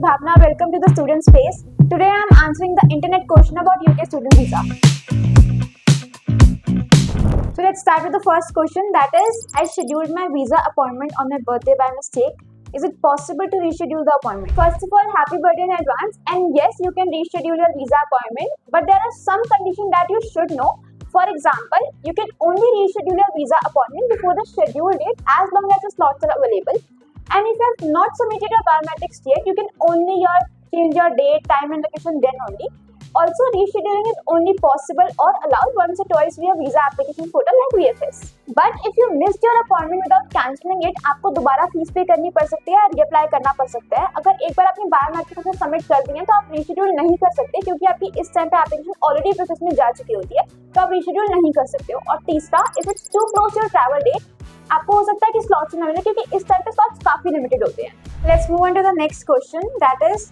Bhavna. Welcome to the Student Space. Today I am answering the internet question about UK student visa. So let's start with the first question, that is, I scheduled my visa appointment on my birthday by mistake. Is it possible to reschedule the appointment? First of all, happy birthday in advance. And yes, you can reschedule your visa appointment, but there are some conditions that you should know. For example, you can only reschedule your visa appointment before the scheduled date as long as the slots are available. And if you have not submitted your biometrics yet, you can only change your date, time and location then only. Also, rescheduling is only possible or allowed once or twice via visa application portal like VFS. But if you missed your appointment without cancelling it, आपको दोबारा fees पे करनी पड़ सकती है, reapply करना पड़ सकता है. अगर एक बार आपने बायोमेट्रिक से सबमिट कर दिए तो आप रीशेड्यूल नहीं कर सकते क्योंकि आपकी इस टाइम पे एप्लीकेशन ऑलरेडी प्रोसेस में जा चुकी होती है, तो आप रीशेड्यूल नहीं कर सकते हो. और तीसरा, if it's too close your travel date, आपको हो सकता है कि स्लॉट्स ना मिले क्योंकि इस टाइप के स्लॉट्स काफी लिमिटेड होते हैं. Let's move on to the next question, that is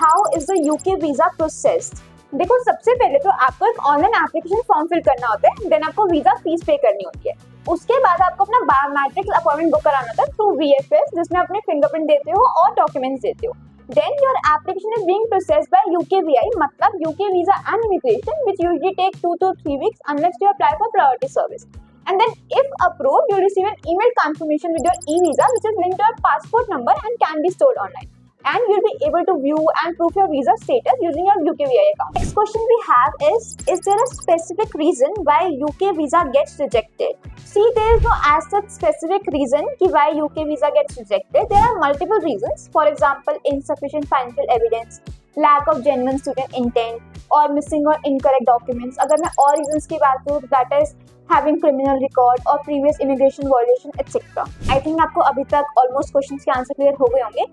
how is the UK visa processed. देखो, सबसे पहले तो आपको एक ऑनलाइन एप्लीकेशन फॉर्म फिल करना होता है, देन आपको वीजा फीस पे करनी होती है. उसके बाद आपको अपना बायोमेट्रिक्स अपॉइंटमेंट बुक कराना होता है थ्रू VFS, जिसमें अपने फिंगरप्रिंट देते हो और डॉक्यूमेंट्स देते हो. Then your application is being processed by UKVI, मतलब UK Visa and Immigration, which usually take 2 to 3 weeks unless you apply for priority service. And then if approved, you'll receive an email confirmation with your e-visa, which is linked to your passport number and can be stored online. And you'll be able to view and prove your visa status using your UKVI account. Next question we have is there a specific reason why UK visa gets rejected? See, there is no as such specific reason why UK visa gets rejected. There are multiple reasons. For example, insufficient financial evidence, lack of genuine student intent, or missing or incorrect documents. अगर मैं और reasons की बात करूँ, that is having criminal record or previous immigration violation, etc. I think आपको अभी तक almost questions के answer clear हो गए होंगे.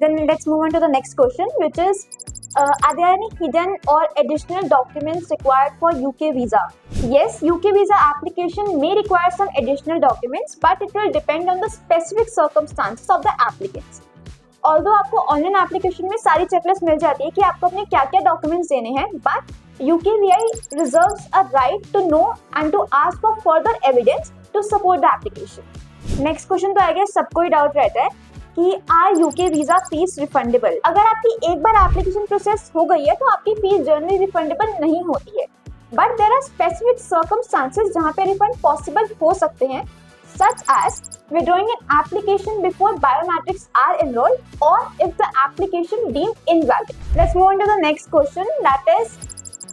Then let's move on to the next question, which is, are there any hidden or additional documents required for UK visa? Yes, UK visa application may require some additional documents, but it will depend on the specific circumstances of the applicants. Although आपको online application में सारी checklist मिल जाती है कि आपको अपने क्या क्या डॉक्यूमेंट्स देने हैं, but UKVI reserves a right to know and to ask for further evidence to support the application. Next question तो आएगा, सबको ही डाउट रहता है कि are UK visa fees refundable. अगर आपकी एक बार एप्लीकेशन प्रोसेस हो गई है तो आपकी फीस जनरली रिफंडेबल नहीं होती है, but there are specific circumstances जहां पे रिफंड पॉसिबल हो सकते हैं, such as withdrawing an application before biometrics are enrolled or if the application deemed invalid. Let's move on to the next question, that is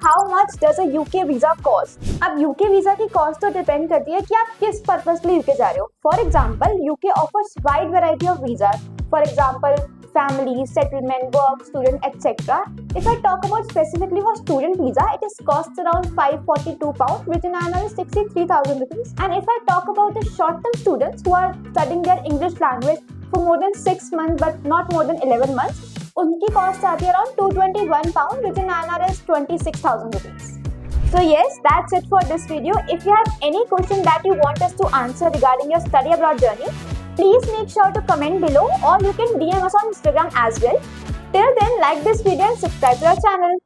how much does a UK visa cost? अब UK visa की cost तो depend करती है कि आप किस purpose के लिए UK जा रहे हो. For example, UK offers wide variety of visas. For example, family, settlement, work, student, etc. If I talk about specifically for student visa, it is cost around £542, which in INR is 63,000 rupees. And if I talk about the short-term students who are studying their English language for more than 6 months but not more than 11 months, उनकी cost आती है around £221, which in INR is 26,000 rupees. So yes, that's it for this video. If you have any question that you want us to answer regarding your study abroad journey, please make sure to comment below or you can DM us on Instagram as well. Till then, like this video and subscribe to our channel.